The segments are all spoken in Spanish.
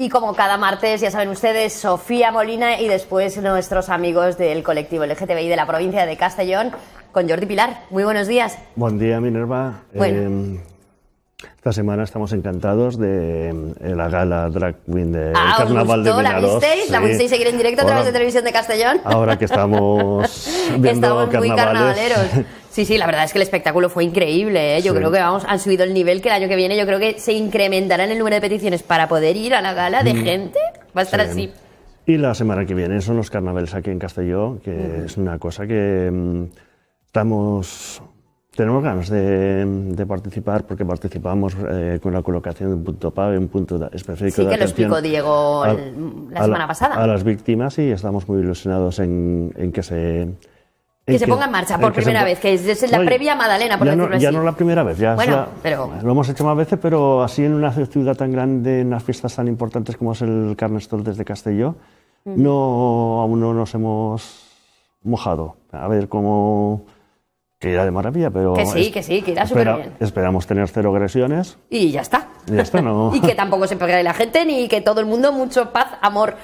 Y como cada martes, ya saben ustedes, Sofía Molina y después nuestros amigos del colectivo LGTBI de la provincia de Castellón, con Jordi Pilar. Muy buenos días. Buen día, Minerva. Bueno. Esta semana estamos encantados de la gala Drag Queen del Carnaval de Vinaròs. ¿La visteis? Sí. ¿La pudisteis seguir en directo a través de Televisión de Castellón? Ahora que estamos viendo Estamos muy carnavales. carnavaleros. Sí, la verdad es que el espectáculo fue increíble, ¿eh? Yo creo que han subido el nivel, que el año que viene yo creo que se incrementará en el número de peticiones para poder ir a la gala de gente. Va a estar así. Y la semana que viene son los carnavales aquí en Castelló, que es una cosa que tenemos ganas de participar, porque participamos con la colocación de un punto PAVE, un punto específico de atención. Sí, que lo explicó Diego la semana pasada. A las víctimas, y estamos muy ilusionados en que se... Que se ponga en marcha por primera vez, que es la previa Madalena, por decirlo así. Ya no la primera vez, pero... lo hemos hecho más veces, pero así en una ciudad tan grande, en unas fiestas tan importantes como es el Carnestoltes de Castelló, aún no nos hemos mojado. A ver cómo... Que irá de maravilla, pero... Que irá súper bien. Esperamos tener 0 agresiones. Y ya está. ¿No? Y que tampoco se pegue la gente, ni que todo el mundo, mucho paz, amor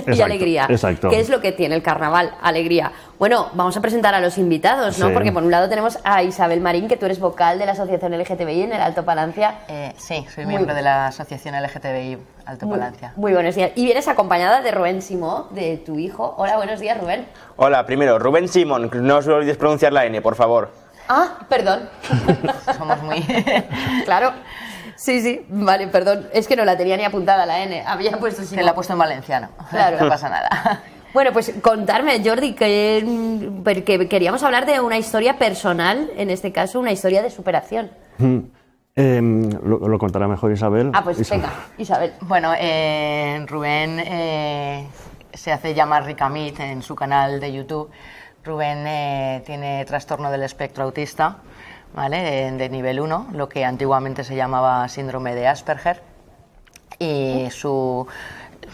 y alegría. Exacto. Que es lo que tiene el carnaval, alegría. Bueno, vamos a presentar a los invitados, ¿no? Sí. Porque por un lado tenemos a Isabel Marín, que tú eres vocal de la Asociación LGTBI en el Alto Palancia. Sí, soy miembro de la Asociación LGTBI Alto Palancia. Muy buenos días. Y vienes acompañada de Rubén Simó, de tu hijo. Hola, buenos días, Rubén. Hola, primero, Rubén Simón, no os olvidéis pronunciar la N, por favor. Ah, perdón. Somos muy... Claro. Sí, vale, perdón. Es que no la tenía ni apuntada la N. Había puesto Simón. Se la ha puesto en valenciano. Claro. No pasa nada. Bueno, pues contarme, Jordi, que queríamos hablar de una historia personal, en este caso, una historia de superación. Lo contará mejor Isabel. Pues venga, Isabel. Bueno, Rubén se hace llamar Ricamit en su canal de YouTube. Rubén tiene trastorno del espectro autista, ¿vale? De nivel 1, lo que antiguamente se llamaba síndrome de Asperger. Y su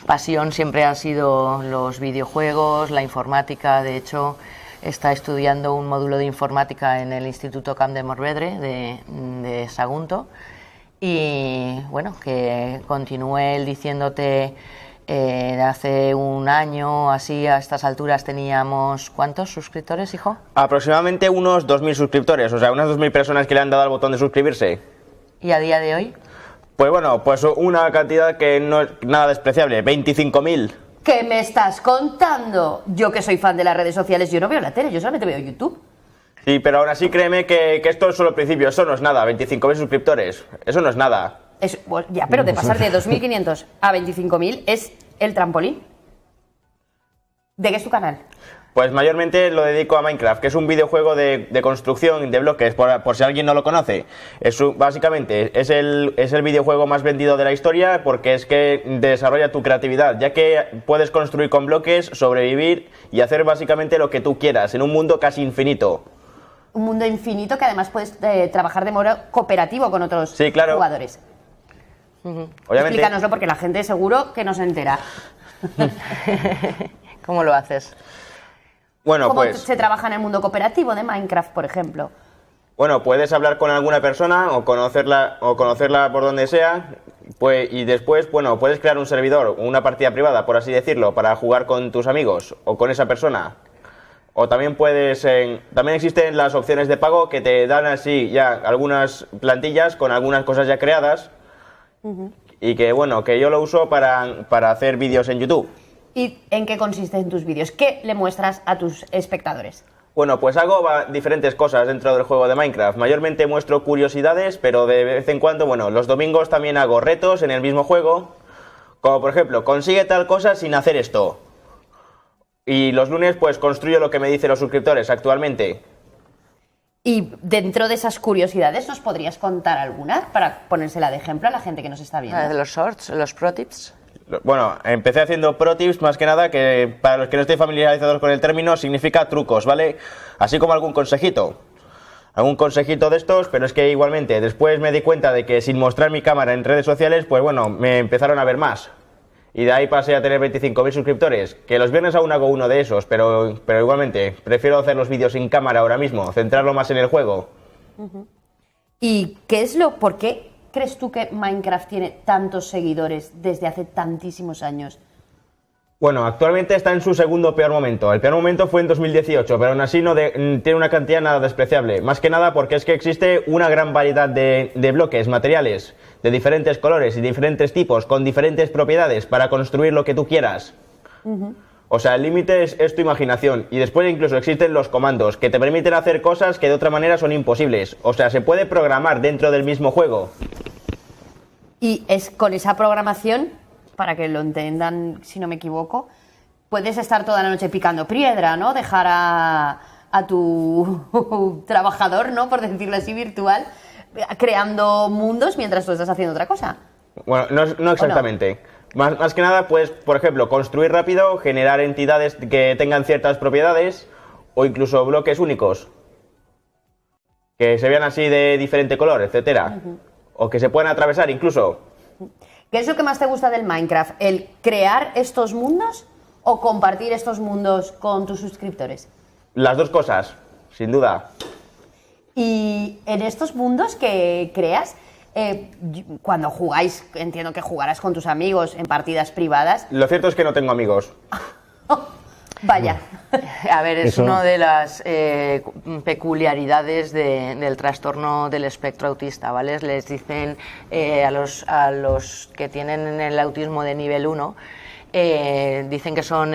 pasión siempre ha sido los videojuegos, la informática. De hecho, está estudiando un módulo de informática en el Instituto Camp de Morvedre de Sagunto. Y bueno, que continúe él diciéndote, hace un año, así, a estas alturas teníamos, ¿cuántos suscriptores, hijo? Aproximadamente unos 2.000 suscriptores, o sea, unas 2.000 personas que le han dado al botón de suscribirse. ¿Y a día de hoy? Pues bueno, pues una cantidad que no es nada despreciable, 25.000. ¿Qué me estás contando? Yo, que soy fan de las redes sociales, yo no veo la tele, yo solamente veo YouTube. Sí, pero aún así créeme que esto es solo el principio, eso no es nada, 25.000 suscriptores, eso no es nada. Pero de pasar de 2.500 a 25.000 es el trampolín. ¿De qué es tu canal? Pues mayormente lo dedico a Minecraft, que es un videojuego de construcción de bloques, por si alguien no lo conoce. Básicamente es el videojuego más vendido de la historia, porque es que desarrolla tu creatividad, ya que puedes construir con bloques, sobrevivir y hacer básicamente lo que tú quieras, en un mundo casi infinito. Un mundo infinito que además puedes trabajar de modo cooperativo con otros jugadores. Obviamente. Explícanoslo, porque la gente seguro que no se entera. ¿Cómo lo haces? Bueno, ¿Cómo pues se trabaja en el mundo cooperativo de Minecraft, por ejemplo? Bueno, puedes hablar con alguna persona o conocerla por donde sea, pues, y después, bueno, puedes crear un servidor, una partida privada, por así decirlo, para jugar con tus amigos o con esa persona. O también también existen las opciones de pago que te dan así ya algunas plantillas con algunas cosas ya creadas. Y que bueno, que yo lo uso para hacer vídeos en YouTube. ¿Y en qué consisten tus vídeos? ¿Qué le muestras a tus espectadores? Bueno, pues hago diferentes cosas dentro del juego de Minecraft. Mayormente muestro curiosidades, pero de vez en cuando, bueno, los domingos también hago retos en el mismo juego. Como por ejemplo, consigue tal cosa sin hacer esto. Y los lunes pues construyo lo que me dicen los suscriptores actualmente. Y dentro de esas curiosidades, ¿nos podrías contar alguna para ponérsela de ejemplo a la gente que nos está viendo? De los shorts, los pro tips. Bueno, empecé haciendo pro tips más que nada, que para los que no estén familiarizados con el término significa trucos, ¿vale? Así como algún consejito de estos, pero es que igualmente después me di cuenta de que sin mostrar mi cámara en redes sociales, pues bueno, me empezaron a ver más. Y de ahí pasé a tener 25.000 suscriptores, que los viernes aún hago uno de esos, pero igualmente prefiero hacer los vídeos sin cámara ahora mismo, centrarlo más en el juego. ¿Y por qué crees tú que Minecraft tiene tantos seguidores desde hace tantísimos años? Bueno, actualmente está en su segundo peor momento. El peor momento fue en 2018, pero aún así tiene una cantidad nada despreciable. Más que nada porque es que existe una gran variedad de bloques, materiales, de diferentes colores y diferentes tipos, con diferentes propiedades para construir lo que tú quieras. O sea, el límite es tu imaginación. Y después incluso existen los comandos, que te permiten hacer cosas que de otra manera son imposibles. O sea, se puede programar dentro del mismo juego. Y es con esa programación, para que lo entendan si no me equivoco, puedes estar toda la noche picando piedra, ¿no? Dejar a tu trabajador, ¿no? Por decirlo así, virtual, creando mundos mientras tú estás haciendo otra cosa. Bueno, no exactamente. Más que nada, pues, por ejemplo, construir rápido, generar entidades que tengan ciertas propiedades o incluso bloques únicos que se vean así de diferente color, etcétera, o que se puedan atravesar incluso. ¿Qué es lo que más te gusta del Minecraft? ¿El crear estos mundos o compartir estos mundos con tus suscriptores? Las dos cosas, sin duda. Y en estos mundos que creas, cuando jugáis, entiendo que jugarás con tus amigos en partidas privadas. Lo cierto es que no tengo amigos. Vaya. A ver, es Eso. una de las peculiaridades del trastorno del espectro autista, ¿vale? Les dicen a los que tienen el autismo de nivel 1, dicen que son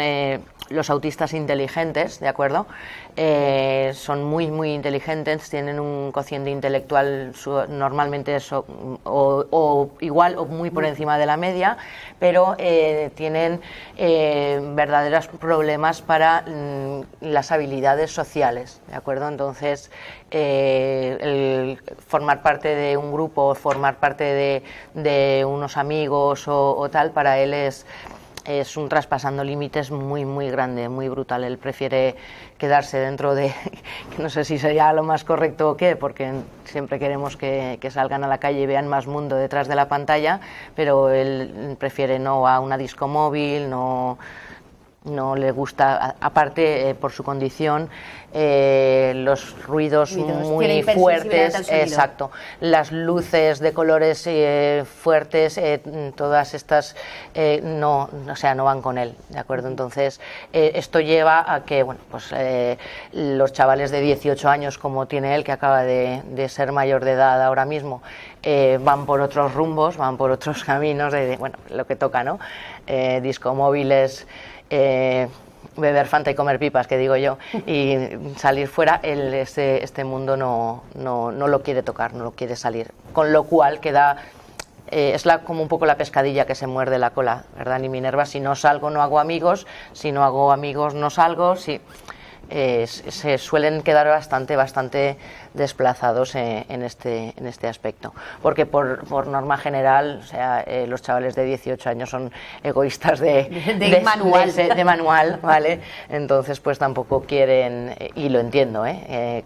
los autistas inteligentes, ¿de acuerdo? Son muy, muy inteligentes, tienen un cociente intelectual normalmente o igual o muy por encima de la media, pero tienen verdaderos problemas para las habilidades sociales, ¿de acuerdo? Entonces, el formar parte de un grupo, formar parte de unos amigos o tal, para él es un traspasando límites muy, muy grande, muy brutal. Él prefiere quedarse dentro de, que no sé si sería lo más correcto o qué, porque siempre queremos que salgan a la calle y vean más mundo detrás de la pantalla, pero él prefiere no a una disco móvil, no le gusta, aparte por su condición, los ruidos muy tiene hipersensibilidad fuertes, al sonido. exacto, las luces de colores fuertes, todas estas no van con él, ¿de acuerdo? Entonces esto lleva a que, bueno, pues los chavales de 18 años como tiene él, que acaba de ser mayor de edad ahora mismo, van por otros rumbos, van por otros caminos, bueno, lo que toca, ¿no? Disco móviles, beber Fanta y comer pipas, que digo yo, y salir fuera, este mundo no lo quiere tocar, no lo quiere salir, con lo cual queda, es como un poco la pescadilla que se muerde la cola, ¿verdad? Ni Minerva, si no salgo no hago amigos, si no hago amigos no salgo, se suelen quedar bastante desplazados en este aspecto, porque por norma general, o sea, los chavales de 18 años son egoístas de manual, ¿vale? Entonces pues tampoco quieren, y lo entiendo,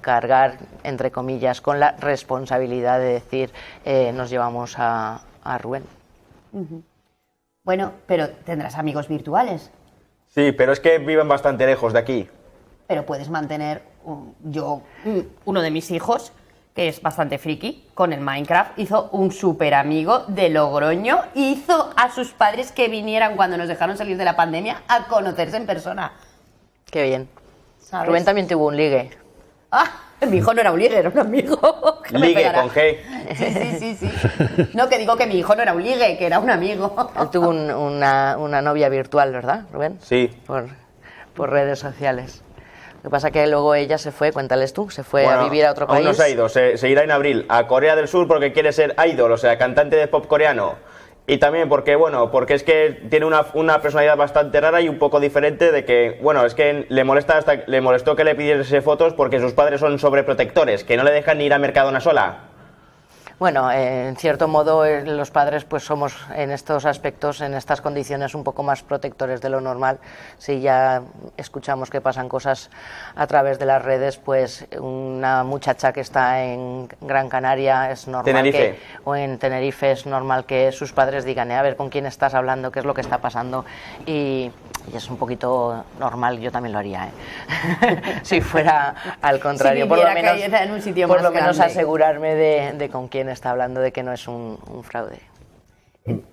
cargar entre comillas con la responsabilidad de decir nos llevamos a Rubén. Bueno, pero tendrás amigos virtuales. Sí, pero es que viven bastante lejos de aquí. Pero puedes mantener, uno de mis hijos, que es bastante friki, con el Minecraft, hizo un súper amigo de Logroño, hizo a sus padres que vinieran cuando nos dejaron salir de la pandemia a conocerse en persona. Qué bien. ¿Sabes? Rubén también tuvo un ligue. Ah, mi hijo no era un ligue, era un amigo. que me Ligue pegará. con G. Sí. No, que digo que mi hijo no era un ligue, que era un amigo. Él tuvo una novia virtual, ¿verdad, Rubén? Sí. Por redes sociales. Lo que pasa que luego ella se fue, cuéntales tú, se fue Bueno, a vivir a otro país. Aún no se ha ido, se irá en abril a Corea del Sur porque quiere ser idol, o sea, cantante de pop coreano. Y también porque es que tiene una personalidad bastante rara y un poco diferente de que, bueno, es que le molestó que le pidiese fotos porque sus padres son sobreprotectores, que no le dejan ni ir a Mercadona sola. Bueno, en cierto modo los padres pues somos en estos aspectos, en estas condiciones un poco más protectores de lo normal. Si ya escuchamos que pasan cosas a través de las redes, pues una muchacha que está en Gran Canaria es normal Tenerife. o en Tenerife es normal que sus padres digan, a ver con quién estás hablando, qué es lo que está pasando, y es un poquito normal, yo también lo haría, si fuera al contrario, Si por lo viviera menos, callada en un sitio por más lo menos grande. asegurarme de con quién Rubén está hablando de que no es un fraude.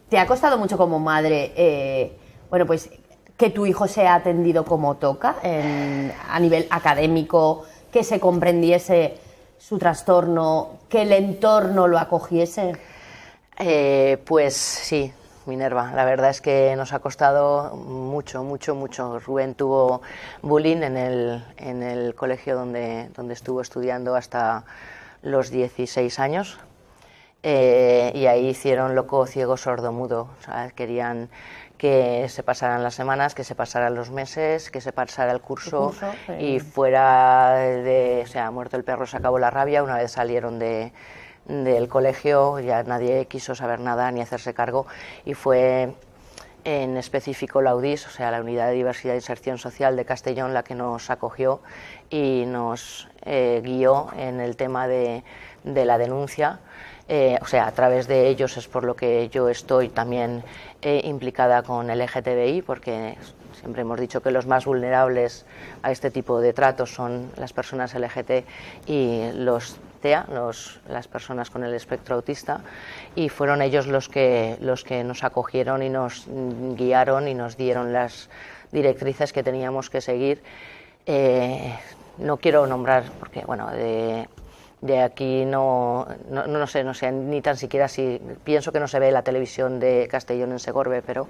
¿Te ha costado mucho como madre, bueno, pues que tu hijo sea atendido como toca a nivel académico, que se comprendiese su trastorno, que el entorno lo acogiese? Pues sí, Minerva, la verdad es que nos ha costado mucho, mucho, mucho. Rubén tuvo bullying en el colegio donde estuvo estudiando hasta los 16 años. Y ahí hicieron loco, ciego, sordo, mudo. O sea, querían que se pasaran las semanas, que se pasaran los meses, que se pasara el curso y fuera o sea, muerto el perro se acabó la rabia. Una vez salieron del colegio ya nadie quiso saber nada ni hacerse cargo, y fue en específico la UDIS, o sea, la Unidad de Diversidad e Inserción Social de Castellón, la que nos acogió y nos guió en el tema de la denuncia. O sea, a través de ellos es por lo que yo estoy también implicada con el LGTBI, porque siempre hemos dicho que los más vulnerables a este tipo de tratos son las personas LGT y los TEA, las personas con el espectro autista, y fueron ellos los que nos acogieron y nos guiaron y nos dieron las directrices que teníamos que seguir. No quiero nombrar, porque bueno, de aquí no sé, ni tan siquiera si pienso que no se ve la televisión de Castellón en Segorbe, pero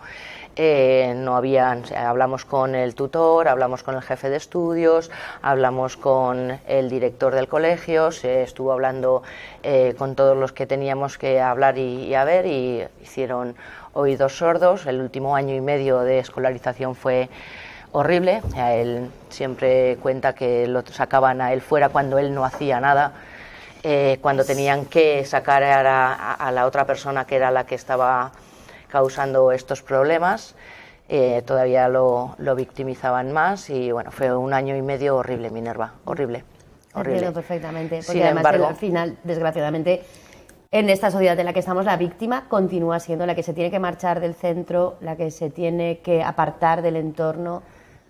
no habían, o sea, hablamos con el tutor, hablamos con el jefe de estudios, hablamos con el director del colegio, se estuvo hablando con todos los que teníamos que hablar y a ver, y hicieron oídos sordos. El último año y medio de escolarización fue horrible. O sea, él siempre cuenta que lo sacaban a él fuera cuando él no hacía nada. Cuando tenían que sacar a la otra persona que era la que estaba causando estos problemas, todavía lo victimizaban más, y bueno, fue un año y medio horrible, Minerva, horrible. Entiendo perfectamente, porque Sin además embargo, al final, desgraciadamente, en esta sociedad en la que estamos, la víctima continúa siendo la que se tiene que marchar del centro, la que se tiene que apartar del entorno.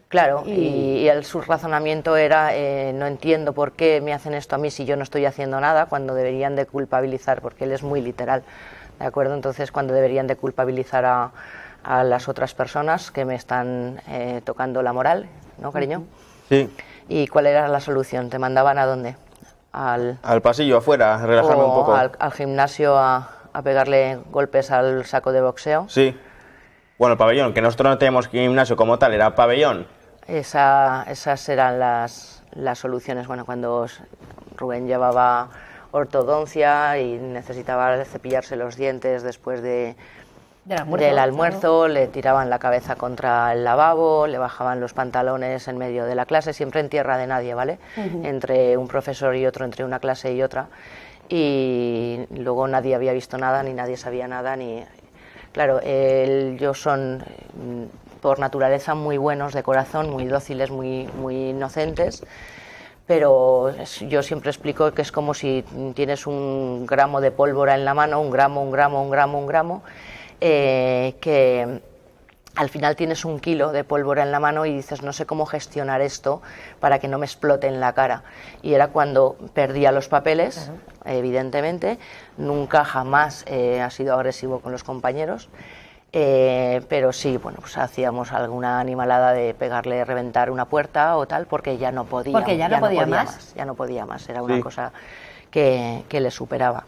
Claro, y su razonamiento era, no entiendo por qué me hacen esto a mí si yo no estoy haciendo nada, cuando deberían de culpabilizar, porque él es muy literal, ¿de acuerdo? Entonces, cuando deberían de culpabilizar a las otras personas que me están tocando la moral, ¿no, cariño? Sí. ¿Y cuál era la solución? ¿Te mandaban a dónde? Al pasillo, afuera, a relajarme un poco. Al gimnasio a pegarle golpes al saco de boxeo. Sí. Bueno, el pabellón, que nosotros no tenemos gimnasio como tal, era pabellón. Esas eran las soluciones. Bueno, cuando Rubén llevaba ortodoncia y necesitaba cepillarse los dientes después del almuerzo, claro, le tiraban la cabeza contra el lavabo, le bajaban los pantalones en medio de la clase, siempre en tierra de nadie, ¿vale? Entre un profesor y otro, entre una clase y otra, y luego nadie había visto nada, ni nadie sabía nada, ni... Claro, ellos son por naturaleza muy buenos de corazón, muy dóciles, muy inocentes, pero yo siempre explico que es como si tienes un gramo de pólvora en la mano, un gramo, que al final tienes 1 kilo de pólvora en la mano y dices, no sé cómo gestionar esto para que no me explote en la cara. Y era cuando perdía los papeles, evidentemente, nunca jamás ha sido agresivo con los compañeros, pero sí, bueno, pues hacíamos alguna animalada de pegarle, reventar una puerta o tal, porque ya no podía. Porque ya no podía más. Ya no podía más, era una cosa que le superaba.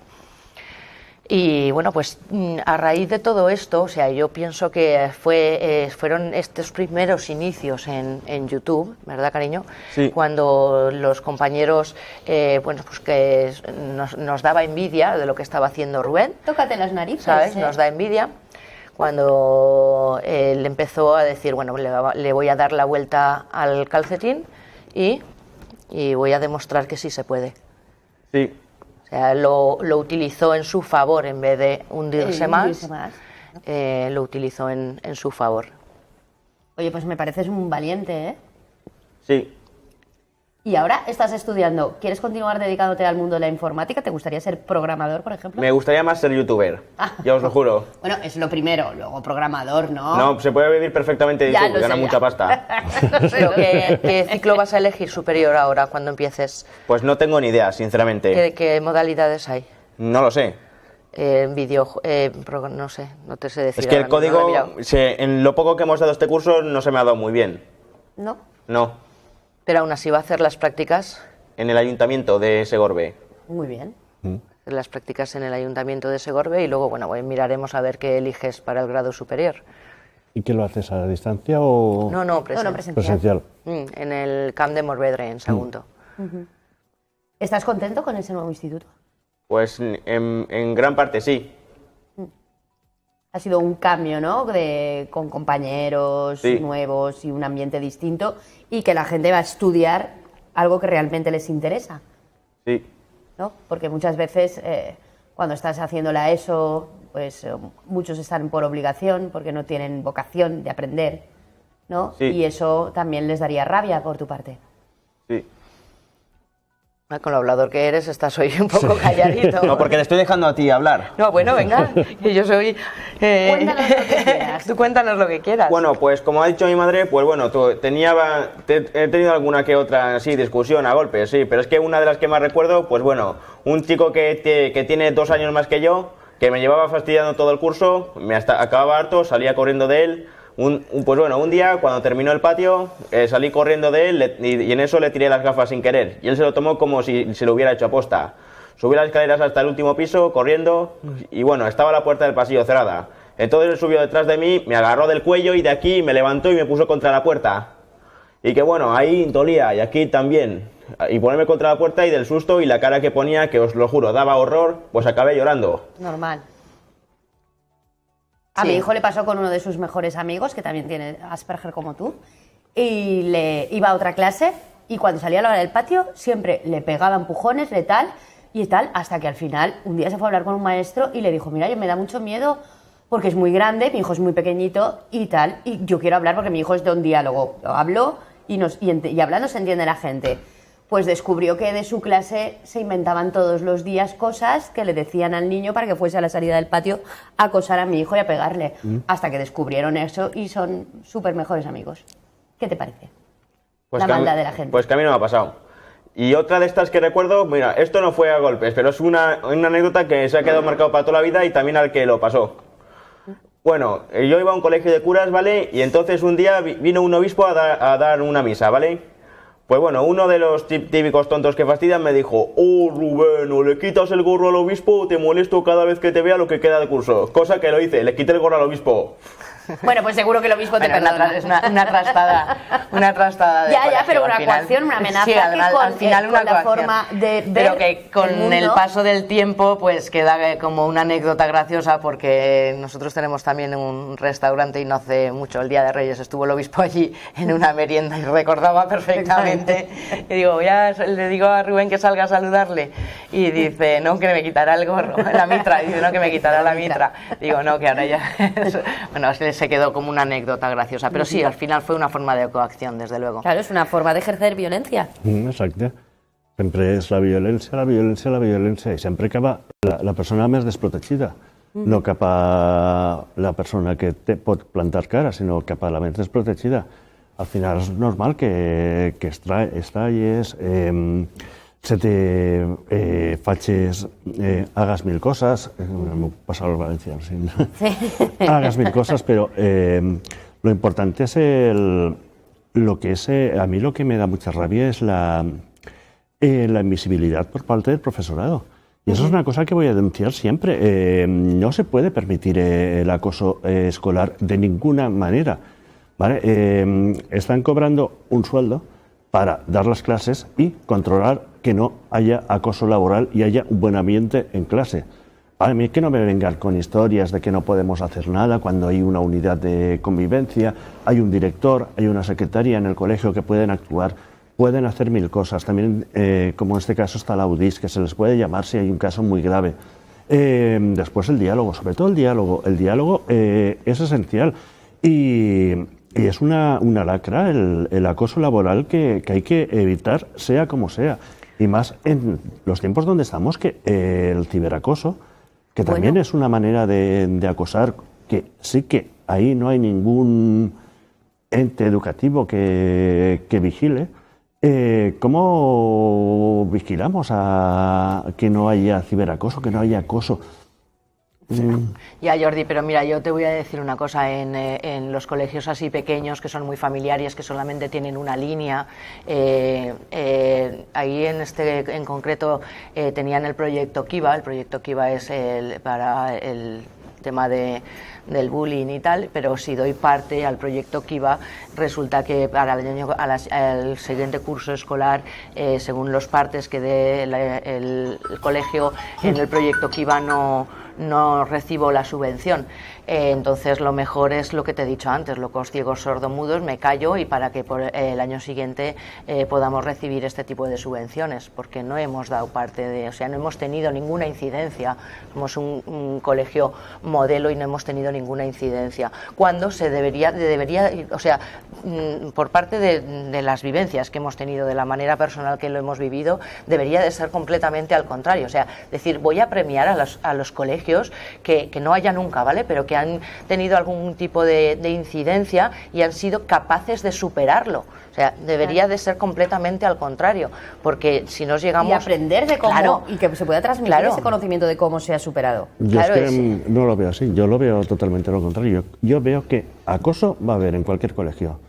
Y bueno, pues a raíz de todo esto, o sea, yo pienso que fueron estos primeros inicios en YouTube, ¿verdad, cariño? Sí. Cuando los compañeros, bueno, pues que nos daba envidia de lo que estaba haciendo Rubén. Tócate las narices, ¿sabes? Nos da envidia. Cuando él empezó a decir, bueno, le voy a dar la vuelta al calcetín y voy a demostrar que sí se puede. Sí. O sea, lo utilizó en su favor en vez de hundirse más, lo utilizó en su favor. Oye, pues me pareces un valiente, ¿eh? Sí. Y ahora estás estudiando. ¿Quieres continuar dedicándote al mundo de la informática? ¿Te gustaría ser programador, por ejemplo? Me gustaría más ser youtuber, ya os lo juro. Bueno, es lo primero, luego programador, ¿no? No, se puede vivir perfectamente de YouTube, gana mucha pasta. ¿Pero qué ciclo vas a elegir superior ahora cuando empieces? Pues no tengo ni idea, sinceramente. ¿Qué modalidades hay? No lo sé. No sé, no te sé decir. Es que el ahora mismo, no lo he código, mirado. en lo poco que hemos dado este curso, no se me ha dado muy bien. ¿No? No, Pero aún así va a hacer las prácticas. en el ayuntamiento de Segorbe. Muy bien. Las prácticas en el ayuntamiento de Segorbe y luego, bueno, miraremos a ver qué eliges para el grado superior. ¿Y qué lo haces a distancia o No, No, presencial. presencial? En el Camp de Morvedre, en Sagunto. ¿Estás contento con ese nuevo instituto? Pues en gran parte sí. Ha sido un cambio, ¿no? Con compañeros Sí. nuevos y un ambiente distinto y que la gente va a estudiar algo que realmente les interesa, Sí, ¿no? Porque muchas veces cuando estás haciendo la ESO, pues muchos están por obligación porque no tienen vocación de aprender, ¿no? Sí. Y eso también les daría rabia por tu parte. sí. Con lo hablador que eres, estás hoy un poco calladito. No, porque le estoy dejando a ti hablar. No, bueno, venga, que yo soy... Cuéntanos lo que quieras. Tú cuéntanos lo que quieras. Bueno, pues como ha dicho mi madre, pues bueno, he tenido alguna que otra, sí, discusión a golpes, sí, pero es que una de las que más recuerdo, pues bueno, un chico que tiene 2 años más que yo, que me llevaba fastidiando todo el curso, acababa harto, salía corriendo de él. Pues bueno, un día cuando terminó el patio salí corriendo de él y en eso le tiré las gafas sin querer y él se lo tomó como si se lo hubiera hecho aposta. Subí las escaleras hasta el último piso corriendo y bueno, estaba la puerta del pasillo cerrada. Entonces él subió detrás de mí, me agarró del cuello y de aquí me levantó y me puso contra la puerta. Y que bueno, ahí dolía y aquí también. Y ponerme contra la puerta y del susto y la cara que ponía, que os lo juro, daba horror, pues acabé llorando. Normal. A Sí. mi hijo le pasó con uno de sus mejores amigos, que también tiene Asperger como tú, y le iba a otra clase y cuando salía a la hora del patio siempre le pegaba empujones, y tal, hasta que al final un día se fue a hablar con un maestro y le dijo, mira, yo me da mucho miedo porque es muy grande, mi hijo es muy pequeñito y tal, y yo quiero hablar porque mi hijo es de un diálogo, hablo y hablando se entiende la gente. Pues descubrió que de su clase se inventaban todos los días cosas que le decían al niño para que fuese a la salida del patio a acosar a mi hijo y a pegarle. Hasta que descubrieron eso y son súper mejores amigos. ¿Qué te parece? Pues La que a mí- maldad de la gente. Pues que a mí no me ha pasado. Y otra de estas que recuerdo, mira, esto no fue a golpes, pero es una anécdota que se ha quedado marcado para toda la vida y también al que lo pasó. Bueno, yo iba a un colegio de curas, ¿vale? Y entonces un día vino un obispo a dar una misa, ¿vale? Pues bueno, uno de los típicos tontos que fastidian me dijo, oh Rubén, o le quitas el gorro al obispo o te molesto cada vez que te vea lo que queda de curso. Cosa que lo hice, le quité el gorro al obispo. Bueno, pues seguro que lo mismo te Bueno, perdona. es una trastada de Ya, colegio, pero al una final. coacción, una amenaza Sí, que al final con una la coacción. forma de ver pero que con el el mundo. paso del tiempo pues queda como una anécdota graciosa porque nosotros tenemos también un restaurante y no hace mucho, el Día de Reyes, estuvo el obispo allí en una merienda y recordaba perfectamente. Y digo, ya le digo a Rubén que salga a saludarle y dice, no, que me quitará el gorro, la mitra, dice, no, que me quitará la mitra. Digo, no, que ahora ya... Bueno, se quedó como una anécdota graciosa, pero sí, al final fue una forma de coacción, desde luego. Claro, es una forma de ejercer violencia. Exacte. Sempre és la violència, la violència, la violència, i sempre acaba la persona més desprotegida. No cap a la persona que pot plantar cara, sinó cap a la més desprotegida. Al final és normal que estalles, hagas mil cosas, m'ho passa al valencià, hagas mil cosas, pero lo importante es a mí lo que me da mucha rabia es la invisibilidad por parte del profesorado. Y eso es una cosa que voy a denunciar siempre. No se puede permitir el acoso escolar de ninguna manera, ¿vale? Están cobrando un sueldo para dar las clases y controlar que no haya acoso laboral y haya un buen ambiente en clase. A mí que no me vengan con historias de que no podemos hacer nada cuando hay una unidad de convivencia, hay un director, hay una secretaria en el colegio que pueden actuar, pueden hacer mil cosas. También, como en este caso, está la UDIS, que se les puede llamar si hay un caso muy grave. Después el diálogo, sobre todo el diálogo. El diálogo es esencial y es una lacra el acoso laboral que hay que evitar, sea como sea. Y más en los tiempos donde estamos, que el ciberacoso, que también es una manera de acosar, que sí que ahí no hay ningún ente educativo que vigile, ¿Cómo vigilamos a que no haya ciberacoso, que no haya acoso? Ya, Jordi, pero mira, yo te voy a decir una cosa, en los colegios así pequeños, que son muy familiares, que solamente tienen una línea, ahí en concreto tenían el proyecto Kiva. El proyecto Kiva es para el tema del bullying y tal, pero si doy parte al proyecto Kiva, resulta que para el siguiente curso escolar, según los partes que dé el colegio en el proyecto Kiva, no recibo la subvención. Entonces lo mejor es lo que te he dicho antes, locos, ciegos, sordomudos, me callo, y para que por el año siguiente podamos recibir este tipo de subvenciones, porque no hemos dado parte no hemos tenido ninguna incidencia. Somos un colegio modelo y no hemos tenido ninguna incidencia, cuando se debería, o sea, por parte de las vivencias que hemos tenido, de la manera personal que lo hemos vivido, debería de ser completamente al contrario. O sea, decir, voy a premiar a los colegios que no haya nunca, ¿vale?, pero que han tenido algún tipo de incidencia y han sido capaces de superarlo. O sea, debería de ser completamente al contrario, porque si nos llegamos... Y aprender de cómo, claro, y que se pueda transmitir ese conocimiento de cómo se ha superado. Yo es que no lo veo así, yo lo veo totalmente lo contrario. Yo veo que acoso va a haber en cualquier colegio.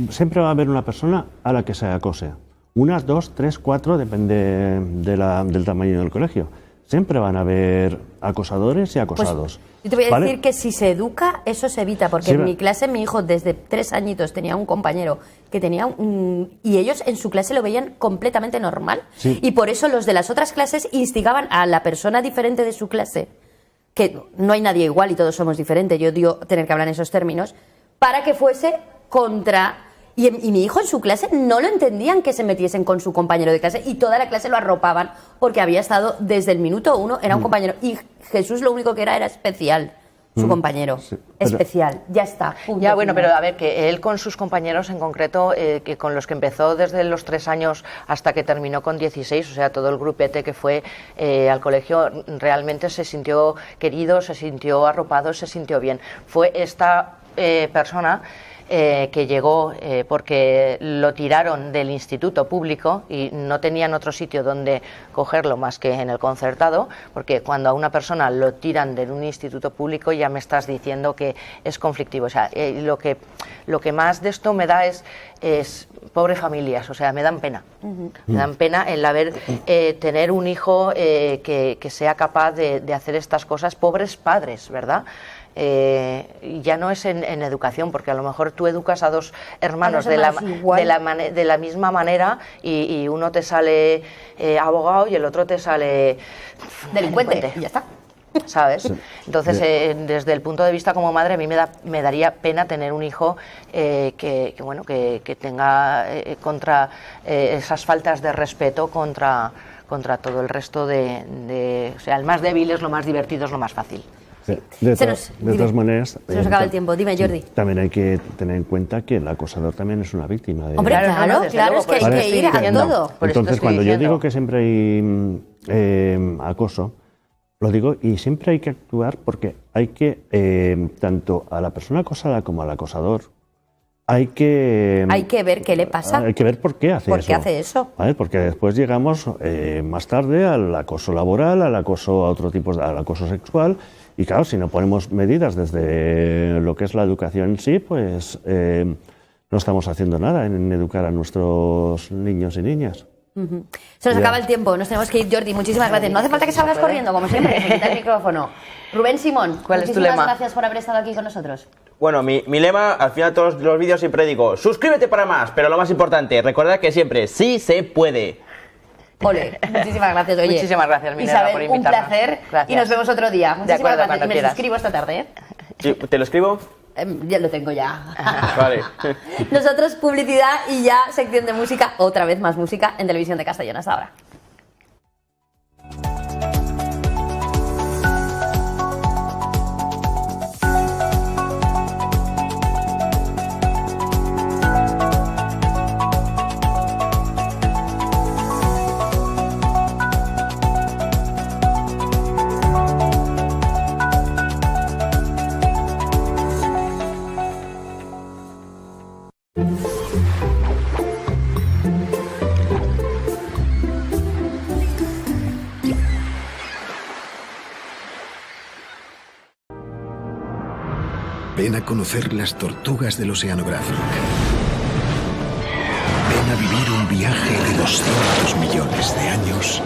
Siempre va a haber una persona a la que se acose. 1, 2, 3, 4, depende del tamaño del colegio. Siempre van a haber acosadores y acosados. Pues, yo te voy a decir que si se educa, eso se evita, porque en mi clase mi hijo desde 3 añitos tenía un compañero que tenía y ellos en su clase lo veían completamente normal. Sí. Y por eso los de las otras clases instigaban a la persona diferente de su clase, que no hay nadie igual y todos somos diferentes, yo digo tener que hablar en esos términos, para que fuese contra... Y mi hijo en su clase no lo entendían que se metiesen con su compañero de clase, y toda la clase lo arropaban porque había estado desde el minuto 1, era un compañero, y Jesús lo único que era especial, su compañero, sí, especial, ya está. Punto Ya, bueno, final. pero a ver, que él con sus compañeros en concreto, que con los que empezó desde los 3 años hasta que terminó con 16, o sea, todo el grupete que fue al colegio, realmente se sintió querido, se sintió arropado, se sintió bien. Fue esta persona que llegó porque lo tiraron del instituto público y no tenían otro sitio donde cogerlo más que en el concertado, porque cuando a una persona lo tiran de un instituto público ya me estás diciendo que es conflictivo. O sea, lo que más de esto me da es pobres familias, o sea, me dan pena. Me dan pena el tener un hijo que sea capaz de hacer estas cosas, pobres padres, ¿verdad? Ya no es en educación, porque a lo mejor tú educas a 2 hermanos de la misma manera y uno te sale abogado y el otro te sale delincuente. Y ya está. ¿Sabes? Sí. Entonces, desde el punto de vista como madre, a mí me daría pena tener un hijo que tenga contra esas faltas de respeto contra todo el resto o sea, el más débil es lo más divertido, es lo más fácil. Sí. De todas maneras... Se nos acaba el tiempo. Dime, Jordi. También hay que tener en cuenta que el acosador también es una víctima. Hombre, claro, es que hay que ir a todo. Entonces, cuando yo digo que siempre hay acoso, lo digo, y siempre hay que actuar porque hay que, tanto a la persona acosada como al acosador, hay que ver qué le pasa. Hay que ver por qué hace eso. ¿Por qué hace eso? ¿Vale? Porque después llegamos más tarde al acoso laboral, al acoso a otro tipo, al acoso sexual. Y claro, si no ponemos medidas desde lo que es la educación en sí, pues no estamos haciendo nada en educar a nuestros niños y niñas. Se nos acaba el tiempo, nos tenemos que ir, Jordi. Muchísimas gracias. No hace falta que salgas corriendo, como siempre, que se quita el micrófono. Rubén Simón, ¿cuál es tu muchísimas lema? gracias por haber estado aquí con nosotros. Bueno, mi lema, al final de todos los vídeos siempre digo, suscríbete para más, pero lo más importante, recuerda que siempre sí se puede. Ole, muchísimas gracias. Oye, muchísimas gracias, Minerva, Isabel, por invitarnos. un placer. Gracias. Y nos vemos otro día. Muchísimas acuerdo, gracias. cuando Me quieras. suscribo esta tarde, ¿eh? Sí, ¿te lo escribo? Ya lo tengo ya. Vale. Nosotros publicidad y ya sección de música, otra vez más música en Televisión de Castellón. Hasta ahora. Ven a conocer las tortugas del Oceanographic. Ven a vivir un viaje de 200 millones de años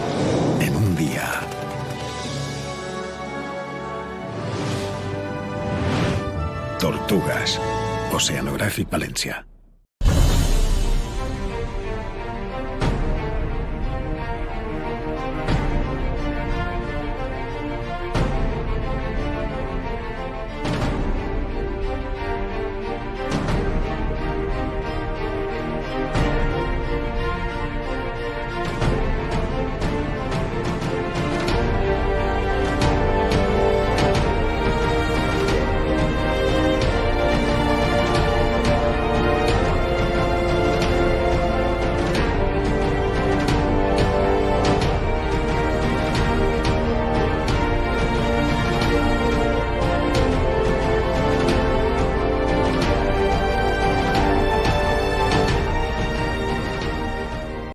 en un día. Tortugas. Oceanographic Valencia.